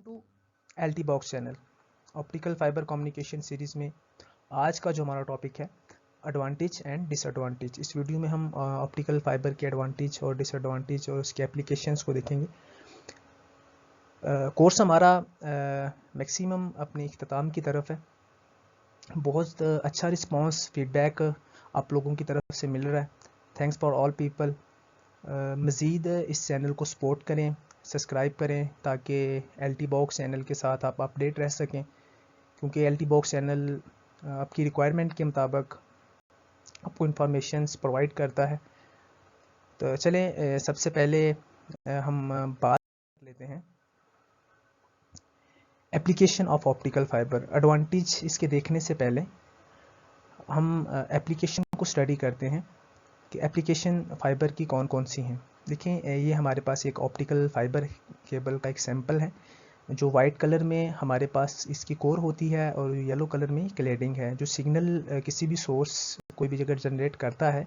To LT box channel optical fibre communication series में आज का जो हमारा टॉपिक है एडवांटेज एंड डिसएडवांटेज। इस वीडियो में हम ऑप्टिकल फाइबर के एडवांटेज और डिसएडवांटेज और उसके एप्लीकेशंस को देखेंगे। कोर्स हमारा मैक्सिमम अपने इख्तिताम की तरफ है। बहुत अच्छा रिस्पांस फीडबैक आप लोगों की तरफ से मिल रहा है। Thanks for all people. मज़ीद इस चैनल को सपोर्ट करें, सब्सक्राइब करें ताकि एलटी बॉक्स चैनल के साथ आप अपडेट रह सकें, क्योंकि एलटी बॉक्स चैनल आपकी रिक्वायरमेंट के मुताबिक आपको इंफॉर्मेशंस प्रोवाइड करता है। तो चलें सबसे पहले हम बात कर लेते हैं application of optical fibre. Advantage इसके देखने से पहले हम एप्लीकेशन को स्टडी करते हैं कि एप्लीकेशन फाइबर की कौन कौन सी हैं। देखें, ये हमारे पास एक ऑप्टिकल फाइबर केबल का एक सैंपल है जो वाइट कलर में हमारे पास इसकी कोर होती है और येलो कलर में क्लेडिंग है। जो सिग्नल किसी भी सोर्स कोई भी जगह जनरेट करता है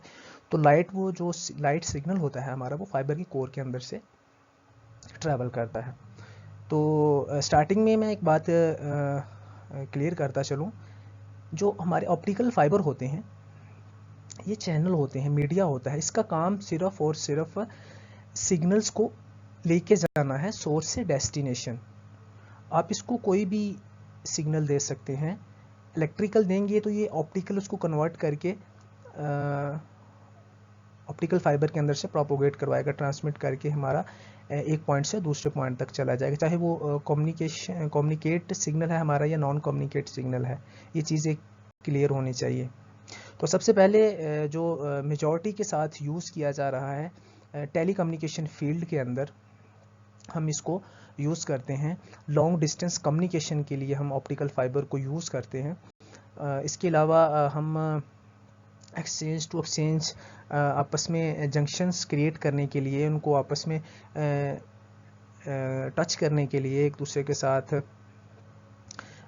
तो वो जो लाइट सिग्नल होता है हमारा वो फाइबर की कोर के अंदर से ट्रैवल करता है। तो स्टार्टिंग में मैं एक बात क्लियर करता चलूँ, जो हमारे ऑप्टिकल फाइबर होते हैं ये चैनल होते हैं, मीडिया होता है। इसका काम सिर्फ और सिर्फ सिग्नल्स को लेके जाना है सोर्स से डेस्टिनेशन। आप इसको कोई भी सिग्नल दे सकते हैं, इलेक्ट्रिकल देंगे तो ये ऑप्टिकल उसको कन्वर्ट करके ऑप्टिकल फाइबर के अंदर से प्रोपोगेट करवाएगा, ट्रांसमिट करके हमारा एक पॉइंट से दूसरे पॉइंट तक चला जाएगा, चाहे वो कम्युनिकेट सिग्नल है हमारा या नॉन कम्युनिकेट सिग्नल है। ये चीज़ें क्लियर होनी चाहिए। तो सबसे पहले जो मेजॉरिटी के साथ यूज़ किया जा रहा है टेली कम्युनिकेशन फील्ड के अंदर, हम इसको यूज़ करते हैं लॉन्ग डिस्टेंस कम्युनिकेशन के लिए। हम ऑप्टिकल फाइबर को यूज़ करते हैं। इसके अलावा हम एक्सचेंज टू एक्सचेंज आपस में जंक्शंस क्रिएट करने के लिए, उनको आपस में टच करने के लिए एक दूसरे के साथ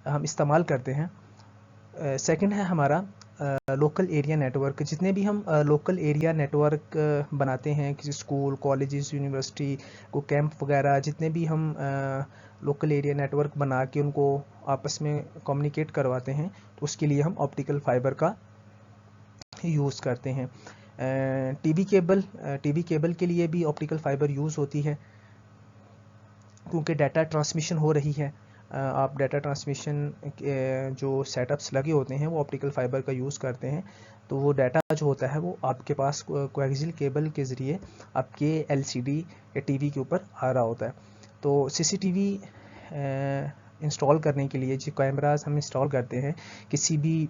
हम इस्तेमाल करते हैं। सेकंड है हमारा लोकल एरिया नेटवर्क। जितने भी हम लोकल एरिया नेटवर्क बनाते हैं, किसी स्कूल, कॉलेजेस, यूनिवर्सिटी को कैंप वगैरह, जितने भी हम लोकल एरिया नेटवर्क बना के उनको आपस में कम्युनिकेट करवाते हैं, तो उसके लिए हम ऑप्टिकल फाइबर का यूज़ करते हैं। टीवी केबल के लिए भी ऑप्टिकल फाइबर यूज़ होती है, क्योंकि डाटा ट्रांसमिशन हो रही है। आप डाटा ट्रांसमिशन जो सेटअप्स लगे होते हैं वो ऑप्टिकल फाइबर का यूज़ करते हैं। तो वो डाटा जो होता है वो आपके पास कोएक्सियल केबल के ज़रिए आपके एलसीडी या टीवी के ऊपर आ रहा होता है। तो सीसीटीवी इंस्टॉल करने के लिए जो कैमरास हम इंस्टॉल करते हैं किसी भी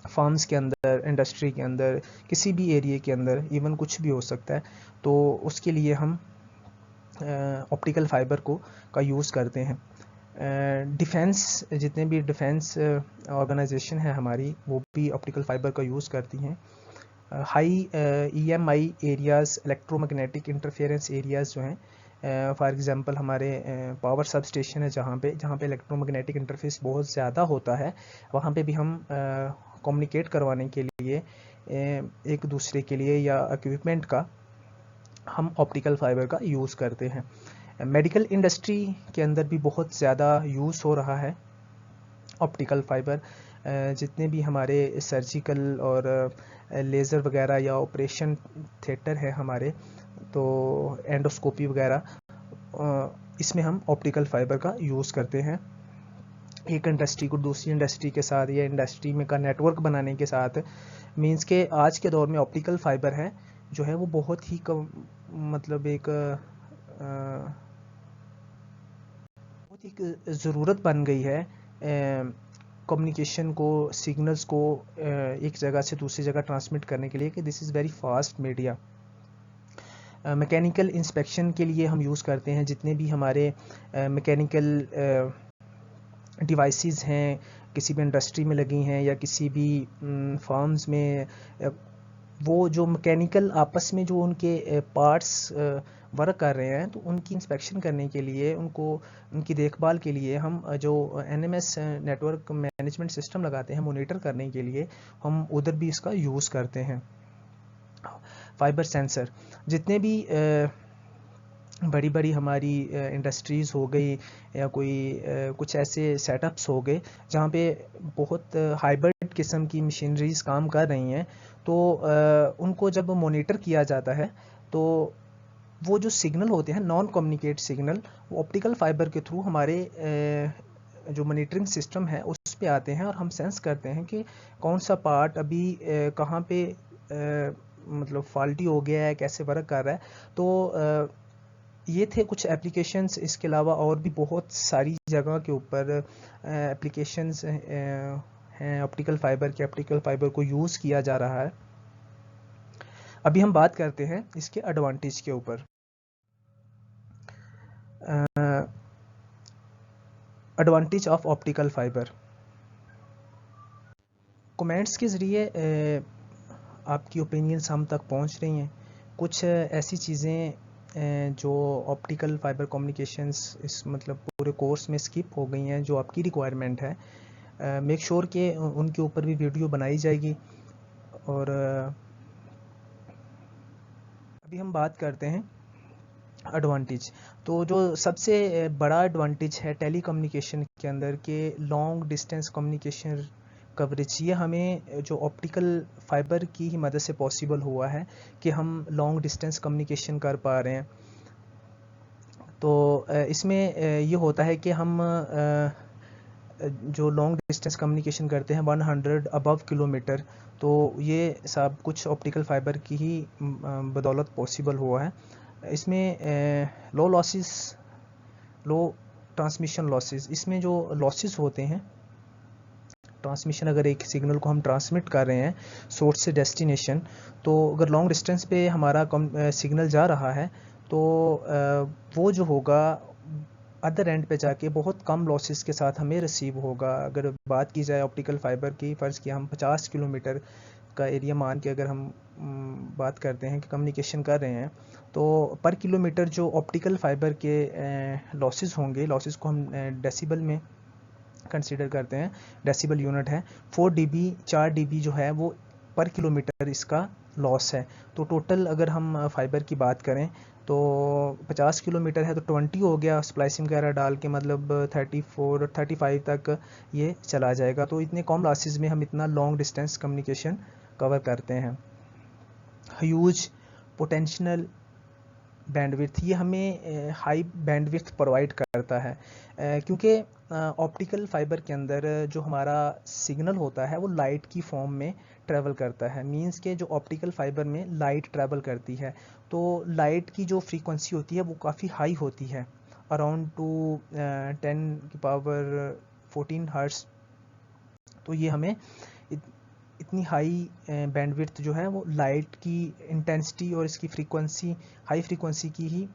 फार्म्स के अंदर, इंडस्ट्री के अंदर, किसी भी एरिया के अंदर, इवन कुछ भी हो सकता है, तो उसके लिए हम ऑप्टिकल फाइबर का यूज़ करते हैं। डिफेंस, जितने भी डिफेंस ऑर्गेनाइजेशन है हमारी, वो भी ऑप्टिकल फाइबर का यूज़ करती हैं। High EMI areas, electromagnetic interference areas जो हैं, फॉर एग्जांपल हमारे पावर सब स्टेशन है जहाँ पे इलेक्ट्रोमैग्नेटिक इंटरफेस बहुत ज़्यादा होता है, वहाँ पे भी हम कम्युनिकेट करवाने के लिए एक दूसरे के लिए या इक्विपमेंट का हम ऑप्टिकल फाइबर का यूज़ करते हैं। मेडिकल इंडस्ट्री के अंदर भी बहुत ज़्यादा यूज़ हो रहा है ऑप्टिकल फाइबर। जितने भी हमारे सर्जिकल और लेज़र वगैरह या ऑपरेशन थिएटर है हमारे, तो एंडोस्कोपी वगैरह, इसमें हम ऑप्टिकल फाइबर का यूज़ करते हैं। एक इंडस्ट्री को दूसरी इंडस्ट्री के साथ या इंडस्ट्री में का नेटवर्क बनाने के साथ, मींस के आज के दौर में ऑप्टिकल फाइबर है जो है वो बहुत ही मतलब एक ज़रूरत बन गई है कम्युनिकेशन को, सिग्नल्स को एक जगह से दूसरी जगह ट्रांसमिट करने के लिए, कि this is very fast media. Mechanical inspection के लिए हम यूज़ करते हैं जितने भी हमारे मैकेनिकल डिवाइसेस हैं, किसी भी इंडस्ट्री में लगी हैं या किसी भी फार्म्स में, वो जो मैकेनिकल आपस में जो उनके पार्ट्स वर्क कर रहे हैं, तो उनकी इंस्पेक्शन करने के लिए, उनकी देखभाल के लिए हम जो NMS नेटवर्क मैनेजमेंट सिस्टम लगाते हैं मॉनिटर करने के लिए, हम उधर भी इसका यूज़ करते हैं। फाइबर सेंसर, जितने भी बड़ी बड़ी हमारी इंडस्ट्रीज़ हो गई या कोई कुछ ऐसे सेटअप्स हो गए जहाँ पे बहुत हाइब्रिड किस्म की मशीनरीज काम कर रही हैं, तो उनको जब मॉनिटर किया जाता है तो वो जो सिग्नल होते हैं नॉन कम्युनिकेट सिग्नल, वो ऑप्टिकल फाइबर के थ्रू हमारे जो मॉनिटरिंग सिस्टम है उस पे आते हैं और हम सेंस करते हैं कि कौन सा पार्ट अभी कहाँ पे मतलब फॉल्टी हो गया है, कैसे वर्क कर रहा है। तो ये थे कुछ एप्लीकेशंस, इसके अलावा और भी बहुत सारी जगह के ऊपर एप्लीकेशंस हैं ऑप्टिकल फाइबर के। ऑप्टिकल फाइबर को यूज़ किया जा रहा है। अभी हम बात करते हैं इसके एडवांटेज के ऊपर। Advantage of optical fibre. Comments के ज़रिए आपकी ओपिनियंस हम तक पहुंच रही हैं। कुछ ऐसी चीज़ें जो ऑप्टिकल फाइबर कम्युनिकेशंस इस मतलब पूरे कोर्स में स्किप हो गई हैं, जो आपकी रिक्वायरमेंट है, मेक श्योर कि उनके ऊपर भी वीडियो बनाई जाएगी। और अभी हम बात करते हैं एडवांटेज। तो जो सबसे बड़ा एडवांटेज है टेली कम्युनिकेशन के अंदर के लॉन्ग डिस्टेंस कम्युनिकेशन कवरेज, ये हमें जो ऑप्टिकल फाइबर की ही मदद से पॉसिबल हुआ है कि हम लॉन्ग डिस्टेंस कम्युनिकेशन कर पा रहे हैं। तो इसमें ये होता है कि हम जो लॉन्ग डिस्टेंस कम्युनिकेशन करते हैं 100 अबव किलोमीटर, तो ये सब कुछ ऑप्टिकल फाइबर की ही बदौलत पॉसिबल हुआ है। इसमें लो लॉसेस, लो ट्रांसमिशन लॉसेस, इसमें जो लॉसेस होते हैं ट्रांसमिशन, अगर एक सिग्नल को हम ट्रांसमिट कर रहे हैं सोर्स से डेस्टिनेशन, तो अगर लॉन्ग डिस्टेंस पे हमारा सिग्नल जा रहा है तो वो जो होगा अदर एंड पे जाके बहुत कम लॉसेस के साथ हमें रिसीव होगा। अगर बात की जाए ऑप्टिकल फाइबर की, फ़र्ज़ किया हम 50 किलोमीटर का एरिया मान के अगर हम बात करते हैं कि कम्युनिकेशन कर रहे हैं, तो पर किलोमीटर जो ऑप्टिकल फाइबर के लॉसेस होंगे, लॉसेस को हम डेसिबल में कंसीडर करते हैं, डेसिबल यूनिट है। 4 dB 4 dB जो है वो पर किलोमीटर इसका लॉस है। तो टोटल अगर हम फाइबर की बात करें तो 50 किलोमीटर है तो 20 हो गया, स्प्लाइसिंग वगैरह डाल के मतलब 34 35 तक ये चला जाएगा। तो इतने कम लॉसेस में हम इतना लॉन्ग डिस्टेंस कम्युनिकेशन कवर करते हैं। ह्यूज पोटेंशियल बैंडविड्थ, ये हमें हाई बैंडविड्थ प्रोवाइड करता है, क्योंकि ऑप्टिकल फाइबर के अंदर जो हमारा सिग्नल होता है वो लाइट की फॉर्म में ट्रैवल करता है। मींस के जो ऑप्टिकल फाइबर में लाइट ट्रैवल करती है, तो लाइट की जो फ्रीक्वेंसी होती है वो काफ़ी हाई होती है, अराउंड टू 10⁻14 हर्ट्ज। तो ये हमें इतनी हाई बैंडविड्थ जो है वो लाइट की इंटेंसिटी और इसकी फ्रीक्वेंसी, हाई फ्रीक्वेंसी की ही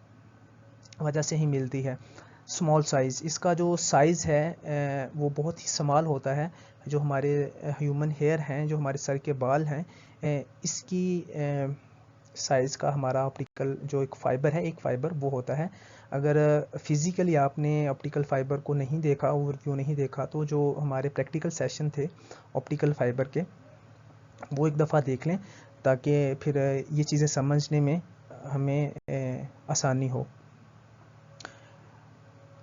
वजह से ही मिलती है। स्मॉल साइज़, इसका जो साइज़ है वो बहुत ही स्मॉल होता है। जो हमारे ह्यूमन हेयर हैं, जो हमारे सर के बाल हैं, इसकी साइज़ का हमारा ऑप्टिकल जो एक फ़ाइबर है, एक फ़ाइबर वो होता है। अगर फिज़िकली आपने ऑप्टिकल फ़ाइबर को नहीं देखा, ओवरव्यू नहीं देखा, तो जो हमारे प्रैक्टिकल सेशन थे ऑप्टिकल फ़ाइबर के, वो एक दफ़ा देख लें ताकि फिर ये चीज़ें समझने में हमें आसानी हो।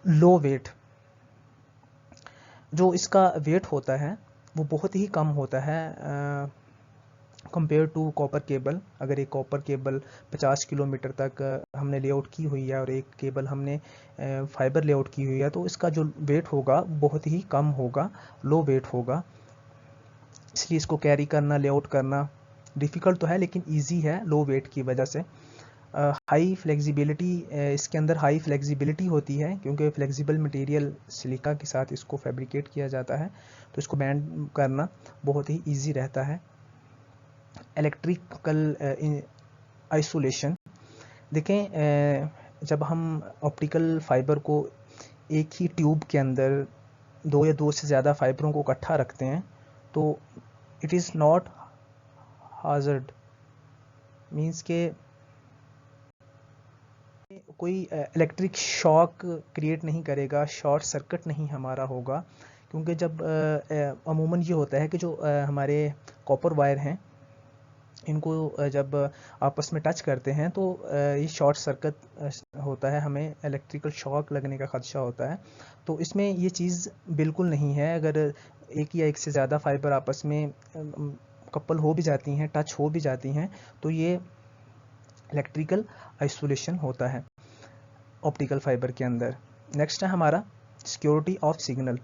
लो वेट, जो इसका वेट होता है वो बहुत ही कम होता है कंपेयर टू कॉपर केबल। अगर एक कॉपर केबल 50 किलोमीटर तक हमने लेआउट की हुई है और एक केबल हमने फाइबर लेआउट की हुई है, तो इसका जो वेट होगा बहुत ही कम होगा, लो वेट होगा। इसलिए इसको कैरी करना, लेआउट करना डिफ़िकल्ट तो है लेकिन ईजी है लो वेट की वजह से। हाई फ्लेक्सिबिलिटी, इसके अंदर हाई फ्लेक्सिबिलिटी होती है क्योंकि फ्लेक्सिबल मटेरियल सिलिका के साथ इसको फैब्रिकेट किया जाता है, तो इसको बैंड करना बहुत ही ईजी रहता है। इलेक्ट्रिकल आइसोलेशन, देखें जब हम ऑप्टिकल फाइबर को एक ही ट्यूब के अंदर दो या दो से ज़्यादा फाइबरों को इकट्ठा रखते हैं तो इट इज़ नॉट हाजर्ड, मीन्स के कोई इलेक्ट्रिक शॉक क्रिएट नहीं करेगा, शॉर्ट सर्किट नहीं हमारा होगा। क्योंकि जब अमूमन ये होता है कि जो हमारे कॉपर वायर हैं इनको जब आपस में टच करते हैं तो ये शॉर्ट सर्किट होता है, हमें इलेक्ट्रिकल शॉक लगने का खदशा होता है। तो इसमें ये चीज़ बिल्कुल नहीं है। अगर एक या एक से ज़्यादा फाइबर आपस में कपल हो भी जाती हैं, टच हो भी जाती हैं, तो ये इलेक्ट्रिकल आइसोलेशन होता है ऑप्टिकल फाइबर के अंदर। नेक्स्ट है हमारा सिक्योरिटी ऑफ सिग्नल।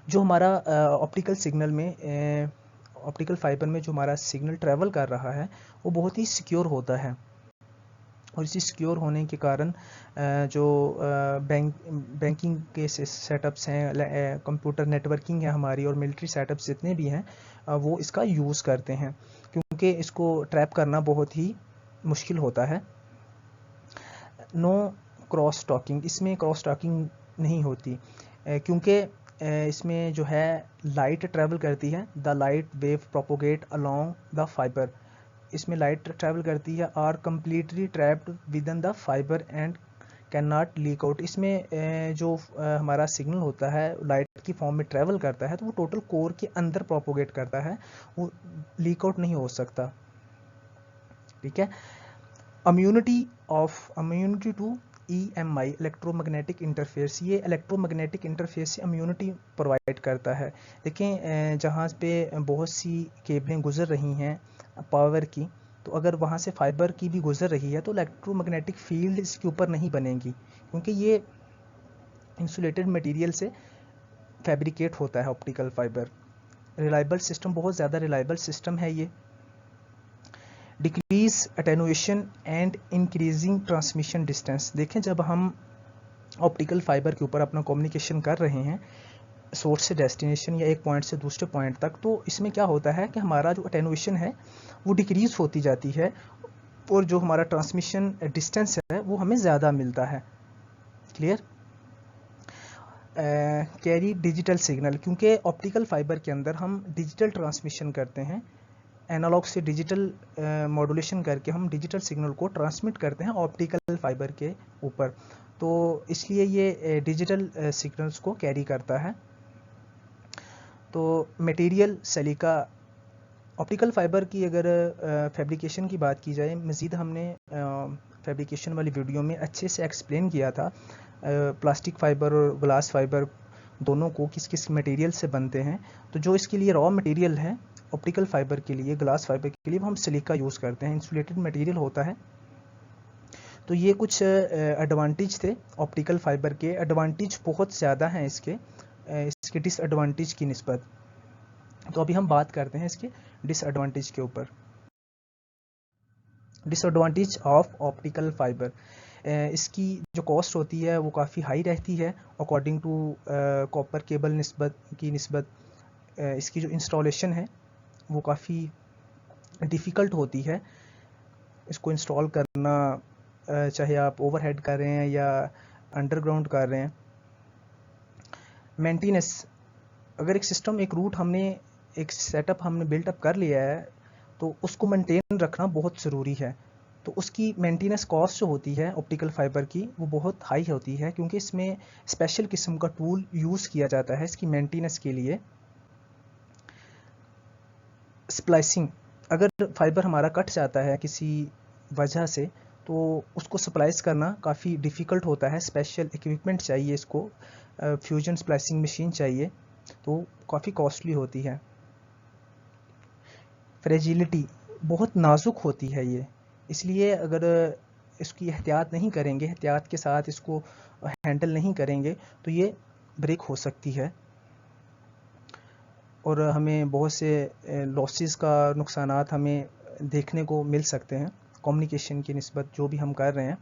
जो हमारा ऑप्टिकल सिग्नल में ऑप्टिकल फाइबर में जो हमारा सिग्नल ट्रैवल कर रहा है वो बहुत ही सिक्योर होता है, और इसी सिक्योर होने के कारण जो बैंकिंग के सेटअप्स हैं, कंप्यूटर नेटवर्किंग है हमारी, और मिलिट्री सेटअप्स जितने भी हैं वो इसका यूज़ करते हैं, क्योंकि इसको ट्रैप करना बहुत ही मुश्किल होता है। नो क्रॉस टॉकिंग, इसमें क्रॉस टॉकिंग नहीं होती, क्योंकि इसमें जो है लाइट ट्रैवल करती है। The light wave propagate along the fibre, इसमें लाइट ट्रैवल करती है, are completely trapped within the fibre and can not leak out. इसमें जो हमारा सिग्नल होता है लाइट की फॉर्म में ट्रैवल करता है, तो वो टोटल कोर के अंदर प्रोपोगेट करता है, वो लीक आउट नहीं हो सकता। ठीक है। Immunity to EMI electromagnetic interference, ये इलेक्ट्रोमैग्नेटिक इंटरफेरेंस से इम्यूनिटी प्रोवाइड करता है। देखें जहाँ पे बहुत सी केबलें गुजर रही हैं पावर की, तो अगर वहाँ से फाइबर की भी गुजर रही है तो इलेक्ट्रोमैग्नेटिक फील्ड इसके ऊपर नहीं बनेगी, क्योंकि ये इंसुलेटेड मटेरियल से फैब्रिकेट होता है ऑप्टिकल फाइबर। रिलायबल सिस्टम, बहुत ज़्यादा रिलायबल सिस्टम है ये। Decrease attenuation and increasing transmission distance. देखें जब हम ऑप्टिकल फाइबर के ऊपर अपना कम्युनिकेशन कर रहे हैं सोर्स से डेस्टिनेशन या एक पॉइंट से दूसरे पॉइंट तक, तो इसमें क्या होता है कि हमारा जो अटेनुएशन है वो डिक्रीज होती जाती है, और जो हमारा ट्रांसमिशन डिस्टेंस है वो हमें ज़्यादा मिलता है। क्लियर। कैरी डिजिटल सिग्नल, क्योंकि ऑप्टिकल फाइबर के अंदर हम डिजिटल ट्रांसमिशन करते हैं, एनालॉग से डिजिटल मॉड्यूलेशन करके हम डिजिटल सिग्नल को ट्रांसमिट करते हैं ऑप्टिकल फाइबर के ऊपर, तो इसलिए ये डिजिटल सिग्नल्स को कैरी करता है। तो मटेरियल सिलिका, ऑप्टिकल फाइबर की अगर फैब्रिकेशन की बात की जाए, मज़ीद हमने फैब्रिकेशन वाली वीडियो में अच्छे से एक्सप्लेन किया था प्लास्टिक फाइबर और ग्लास फाइबर दोनों को किस किस मटेरियल से बनते हैं। तो जो इसके लिए रॉ मटेरियल है ऑप्टिकल फाइबर के लिए, ग्लास फाइबर के लिए, वो हम सिलिका यूज़ करते हैं, इंसुलेटेड मटेरियल होता है। तो ये कुछ एडवांटेज थे ऑप्टिकल फाइबर के। एडवांटेज बहुत ज़्यादा हैं इसके डिसएडवांटेज की निस्बत। तो अभी हम बात करते हैं इसके डिसएडवांटेज के ऊपर। डिसएडवांटेज ऑफ ऑप्टिकल फाइबर, इसकी जो कॉस्ट होती है वो काफ़ी हाई रहती है अकॉर्डिंग टू कॉपर केबल की निस्बत। इसकी जो इंस्टॉलेशन है वो काफ़ी डिफ़िकल्ट होती है। इसको इंस्टॉल करना, चाहे आप ओवरहेड कर रहे हैं या अंडरग्राउंड कर रहे हैं। मेंटेनेंस, अगर एक सिस्टम, एक रूट हमने, एक सेटअप हमने बिल्टअप कर लिया है, तो उसको मेंटेन रखना बहुत ज़रूरी है। तो उसकी मेंटेनेंस कॉस्ट जो होती है ऑप्टिकल फाइबर की वो बहुत हाई होती है, क्योंकि इसमें स्पेशल किस्म का टूल यूज़ किया जाता है इसकी मेंटेनेंस के लिए। स्प्लाइसिंग, अगर फाइबर हमारा कट जाता है किसी वजह से, तो उसको स्प्लाइस करना काफ़ी डिफ़िकल्ट होता है, स्पेशल इक्विपमेंट चाहिए इसको, फ्यूजन स्प्लाइसिंग मशीन चाहिए, तो काफ़ी कॉस्टली होती है। फ्रेजिलिटी, बहुत नाजुक होती है ये, इसलिए अगर इसकी एहतियात नहीं करेंगे, एहतियात के साथ इसको हैंडल नहीं करेंगे, तो ये ब्रेक हो सकती है और हमें बहुत से लॉसेस का नुकसानात हमें देखने को मिल सकते हैं कम्युनिकेशन की निस्बत जो भी हम कर रहे हैं।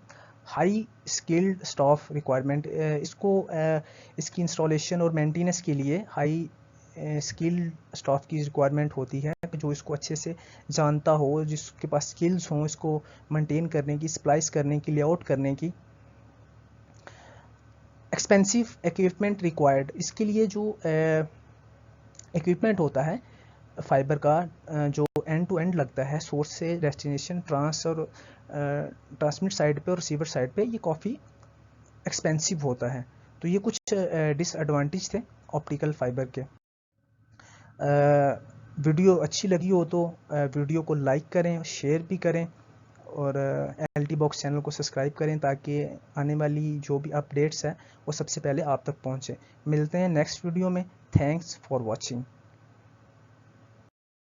हाई स्किल्ड स्टाफ रिक्वायरमेंट, इसकी इंस्टॉलेशन और मेंटेनेंस के लिए हाई स्किल्ड स्टाफ की रिक्वायरमेंट होती है, जो इसको अच्छे से जानता हो, जिसके पास स्किल्स हों इसको मेंटेन करने की, स्प्लाइस करने की, लेआउट करने की। एक्सपेंसिव इक्विपमेंट रिक्वायर्ड, इसके लिए जो इक्विपमेंट होता है फाइबर का, जो एंड टू एंड लगता है सोर्स से डेस्टिनेशन, ट्रांसमिट साइड पे और रिसीवर साइड पे, ये काफ़ी एक्सपेंसिव होता है। तो ये कुछ डिसएडवांटेज थे ऑप्टिकल फाइबर के। वीडियो अच्छी लगी हो तो वीडियो को लाइक करें, शेयर भी करें और LT बॉक्स चैनल को सब्सक्राइब करें ताकि आने वाली जो भी अपडेट्स हैं वो सबसे पहले आप तक पहुंचे। मिलते हैं नेक्स्ट वीडियो में। Thanks for watching.